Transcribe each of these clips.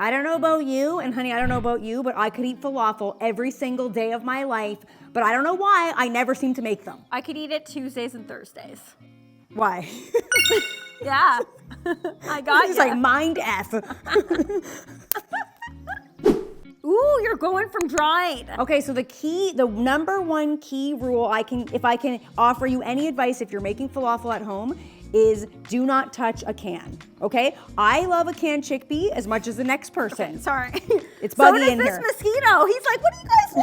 I don't know about you, and honey, I don't know about you, but I could eat falafel every single day of my life, but I don't know why I never seem to make them. I could eat it Tuesdays and Thursdays. Why? Yeah, I got you. It's like mind F. Ooh, you're going from dried. Okay, so the number one key rule if I can offer you any advice if you're making falafel at home, is do not touch a can, okay? I love a canned chickpea as much as the next person. Okay, sorry. It's buggy so in does here. this mosquito. He's like, what are you guys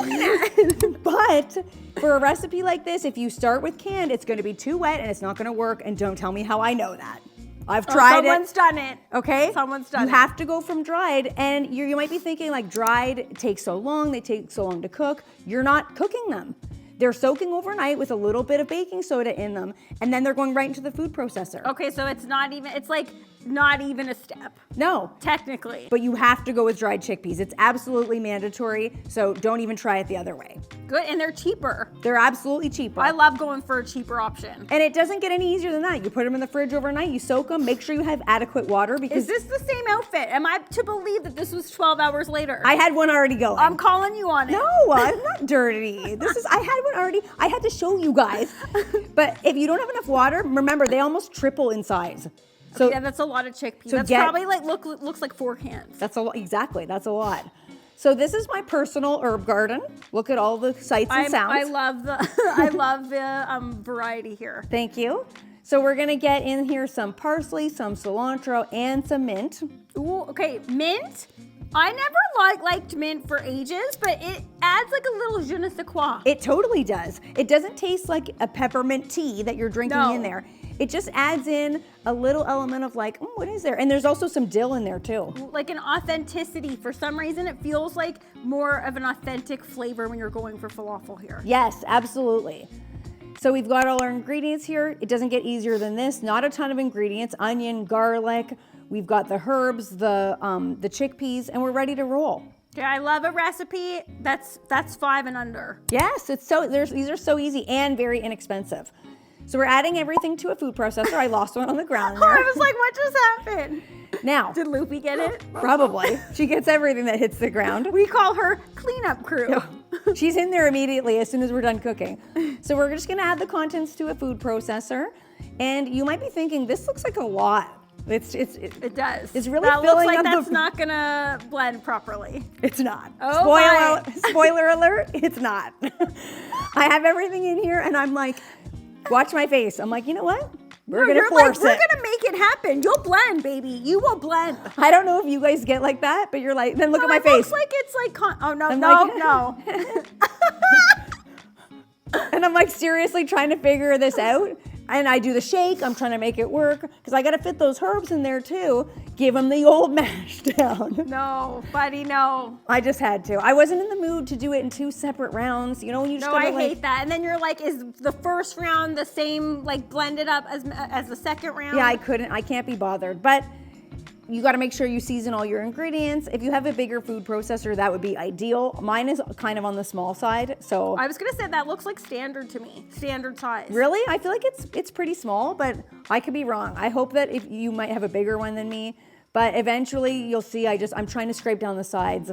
looking at? But for a recipe like this, if you start with canned, it's gonna be too wet and it's not gonna work, and don't tell me how I know that. I've tried Someone's done it. Okay? Someone's done it. You have to go from dried, and you might be thinking like dried takes so long, they take so long to cook. You're not cooking them. They're soaking overnight with a little bit of baking soda in them, and then they're going right into the food processor. Okay, so it's not even a step. No. Technically. But you have to go with dried chickpeas. It's absolutely mandatory, so don't even try it the other way. Good, and they're cheaper. They're absolutely cheaper. I love going for a cheaper option. And it doesn't get any easier than that. You put them in the fridge overnight, you soak them, make sure you have adequate water because... Is this the same outfit? Am I to believe that this was 12 hours later? I had one already going. I'm calling you on it. No, I'm not dirty. I had one already. I had to show you guys. But if you don't have enough water, remember, they almost triple in size. So yeah, that's a lot of chickpeas. So that's probably like looks like 4 cans. That's a lot. Exactly, that's a lot. So this is my personal herb garden. Look at all the sights and sounds. I love the variety here. Thank you. So we're gonna get in here some parsley, some cilantro, and some mint. Ooh, okay, mint. I never liked mint for ages, but it adds like a little je ne sais quoi. It totally does. It doesn't taste like a peppermint tea that you're drinking in there. It just adds in a little element of like, what is there? And there's also some dill in there too. Like an authenticity. For some reason, it feels like more of an authentic flavor when you're going for falafel here. Yes, absolutely. So we've got all our ingredients here. It doesn't get easier than this. Not a ton of ingredients, onion, garlic. We've got the herbs, the chickpeas, and we're ready to roll. Yeah, I love a recipe that's 5 and under. Yes, these are so easy and very inexpensive. So we're adding everything to a food processor. I lost one on the ground there. I was like, what just happened? Now. Did Loopy get it? Probably. She gets everything that hits the ground. We call her cleanup crew. No, she's in there immediately as soon as we're done cooking. So we're just gonna add the contents to a food processor. And you might be thinking, this looks like a lot. It does. It's really that filling looks like up that's not gonna blend properly. It's not. Oh, Spoiler alert, it's not. I have everything in here and I'm like, watch my face. I'm like, you know what? We're gonna force it. We're gonna make it happen. You'll blend, baby. You will blend. I don't know if you guys get like that, but you're like, then look at my face. It looks like it's like, oh no, no. And I'm like seriously trying to figure this out. And I do the shake, I'm trying to make it work, because I gotta fit those herbs in there too. Give them the old mash down. No, buddy, no. I just had to. I wasn't in the mood to do it in 2 separate rounds. You know, when you just gotta hate that. And then you're like, is the first round the same, like blended up as the second round? Yeah, I can't be bothered. But you gotta make sure you season all your ingredients. If you have a bigger food processor, that would be ideal. Mine is kind of on the small side, so. I was gonna say that looks like standard to me, standard size. Really? I feel like it's pretty small, but I could be wrong. I hope that if you might have a bigger one than me, but eventually you'll see I'm trying to scrape down the sides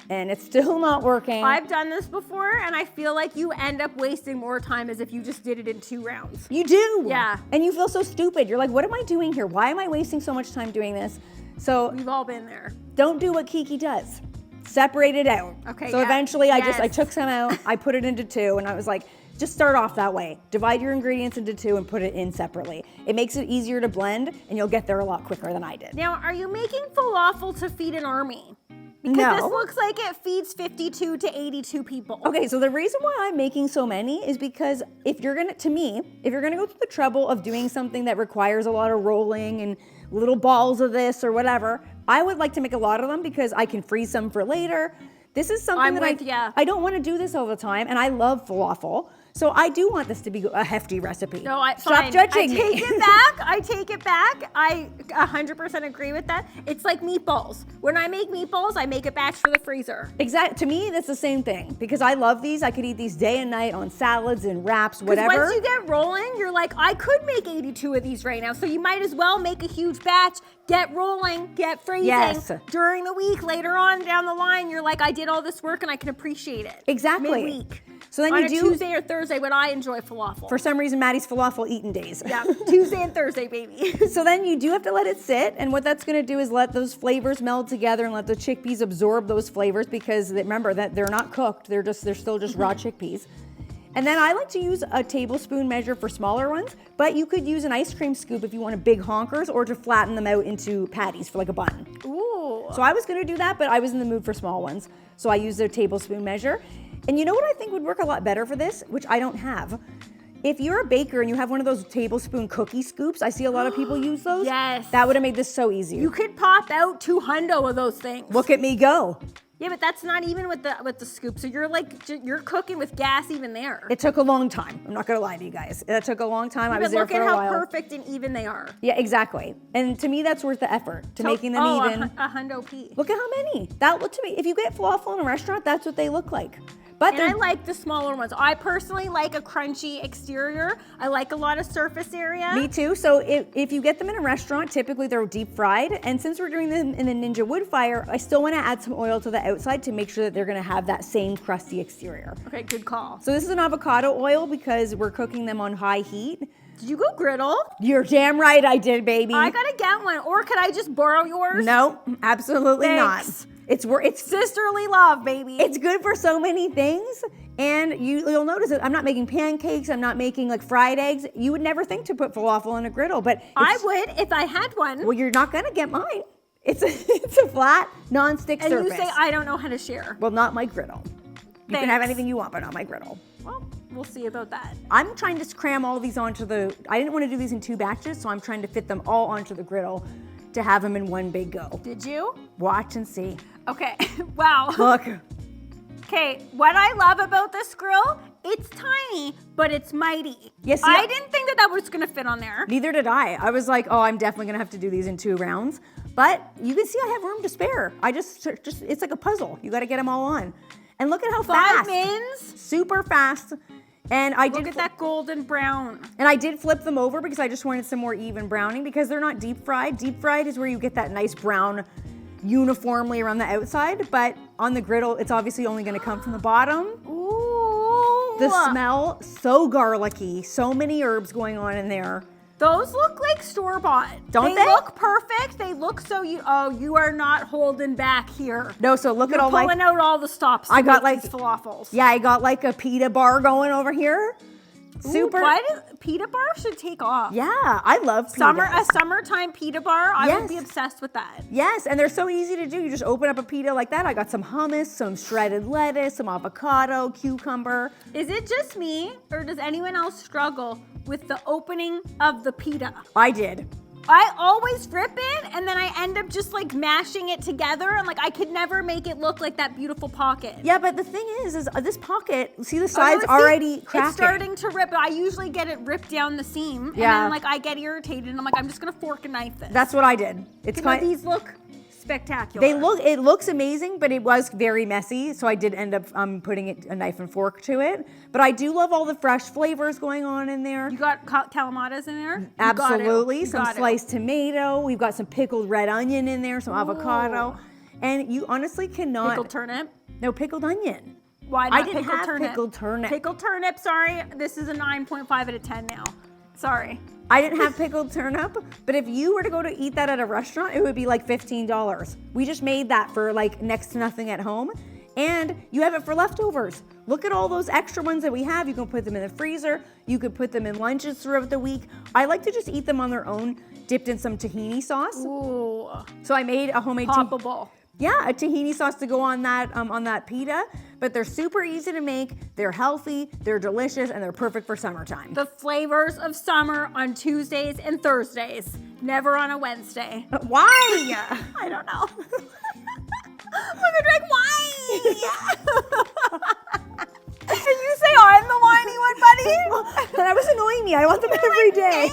and it's still not working. I've done this before and I feel like you end up wasting more time as if you just did it in 2 rounds. You do. Yeah. And you feel so stupid. You're like, what am I doing here? Why am I wasting so much time doing this? So we've all been there. Don't do what Kiki does. Separate it out. Okay. So eventually I took some out, I put it into 2 and I was like, just start off that way. Divide your ingredients into 2 and put it in separately. It makes it easier to blend and you'll get there a lot quicker than I did. Now, are you making falafel to feed an army? Because this looks like it feeds 52 to 82 people. Okay, so the reason why I'm making so many is because if you're gonna go through the trouble of doing something that requires a lot of rolling and little balls of this or whatever, I would like to make a lot of them because I can freeze some for later. This is something I don't want to do this all the time, and I love falafel. So I do want this to be a hefty recipe. No, Stop judging me. I take it back. I 100% agree with that. It's like meatballs. When I make meatballs, I make a batch for the freezer. Exactly. To me, that's the same thing because I love these. I could eat these day and night on salads and wraps, whatever. Once you get rolling, you're like, I could make 82 of these right now. So you might as well make a huge batch, get rolling, get freezing. Yes. During the week, later on down the line, you're like, I did all this work and I can appreciate it. Exactly. Midweek. So then on you a do Tuesday or Thursday when I enjoy falafel. For some reason, Maddie's falafel eating days. Yeah, Tuesday and Thursday, baby. So then you do have to let it sit, and what that's going to do is let those flavors meld together and let the chickpeas absorb those flavors, because remember that they're not cooked; they're still just raw chickpeas. And then I like to use a tablespoon measure for smaller ones, but you could use an ice cream scoop if you want a big honkers, or to flatten them out into patties for like a bun. Ooh. So I was going to do that, but I was in the mood for small ones, so I used a tablespoon measure. And you know what I think would work a lot better for this, which I don't have? If you're a baker and you have one of those tablespoon cookie scoops, I see a lot of people use those. Yes. That would have made this so easy. You could pop out 200 of those things. Look at me go. Yeah, but that's not even with the scoop. So you're like, you're cooking with gas even there. It took a long time. I'm not going to lie to you guys. It took a long time. I was there for a while. Look at how perfect and even they are. Yeah, exactly. And to me, that's worth the effort, to making them even. a hundo P. Look at how many. That look to me, if you get falafel in a restaurant, that's what they look like. But And I like the smaller ones. I personally like a crunchy exterior. I like a lot of surface area. Me too. So if you get them in a restaurant, typically they're deep fried. And since we're doing them in the Ninja Woodfire, I still want to add some oil to the outside to make sure that they're going to have that same crusty exterior. Okay, good call. So this is an avocado oil because we're cooking them on high heat. Did you go griddle? You're damn right I did, baby. I gotta get one. Or could I just borrow yours? No, absolutely Thanks. not. It's Sisterly love, baby. It's good for so many things. And you'll notice that I'm not making pancakes. I'm not making like fried eggs. You would never think to put falafel in a griddle, but I would if I had one. Well, you're not gonna get mine. It's a flat, non-stick surface. And you say I don't know how to share. Well, not my griddle. You can have Thanks. anything you want, but not my griddle. Well, we'll see about that. I'm trying to cram all these onto I didn't want to do these in 2 batches, so I'm trying to fit them all onto the griddle to have them in one big go. Did you? Watch and see. Okay. Wow. Look. Okay, what I love about this grill, it's tiny, but it's mighty. Yes, I didn't think that was gonna fit on there. Neither did I. I was like, oh, I'm definitely gonna have to do these in 2 rounds. But you can see I have room to spare. I just it's like a puzzle. You gotta get them all on. And look at how 5 fast. mins. Super fast. And I Look at that golden brown. And I did flip them over because I just wanted some more even browning, because they're not deep fried. Deep fried is where you get that nice brown uniformly around the outside, but on the griddle, it's obviously only gonna come from the bottom. Ooh. The smell, so garlicky, so many herbs going on in there. Those look like store-bought. Don't they? They look perfect. They look so you are not holding back here. No, so look at all pulling out all the stops. I got like like these falafels. Yeah, I got like a pita bar going over here. Super. Ooh, why does pita bar should take off? Yeah, I love pita. A summertime pita bar. I would be obsessed with that. Yes, and they're so easy to do. You just open up a pita like that. I got some hummus, some shredded lettuce, some avocado, cucumber. Is it just me, or does anyone else struggle with the opening of the pita? I did. I always rip it, and then I end up just like mashing it together, and like I could never make it look like that beautiful pocket. Yeah, but the thing is this pocket, see the sides already cracking. It's starting to rip. I usually get it ripped down the seam, Yeah. and then like I get irritated, and I'm like, I'm just gonna fork and knife this. That's what I did. It's These look spectacular. it looks amazing, but it was very messy, so I did end up putting a knife and fork to it. But I do love all the fresh flavors going on in there. You got calamatas in there? Absolutely. Some sliced tomato. We've got some pickled red onion in there, some avocado. And you honestly cannot... Pickled turnip? No, pickled onion. Why not I didn't pickled have turnip? pickled turnip. Pickled turnip, sorry. This is a 9.5 out of 10 now. Sorry. I didn't have pickled turnip, but if you were to go to eat that at a restaurant, it would be like $15. We just made that for like next to nothing at home, and you have it for leftovers. Look at all those extra ones that we have. You can put them in the freezer. You could put them in lunches throughout the week. I like to just eat them on their own, dipped in some tahini sauce. Ooh. So I made a homemade Poppable. Yeah, a tahini sauce to go on that pita, but they're super easy to make, they're healthy, they're delicious, and they're perfect for summertime. The flavors of summer on Tuesdays and Thursdays, never on a Wednesday. Why? I don't know. I'm gonna drink wine. And you say I'm the whiny one, buddy? That was annoying me. I want them every day.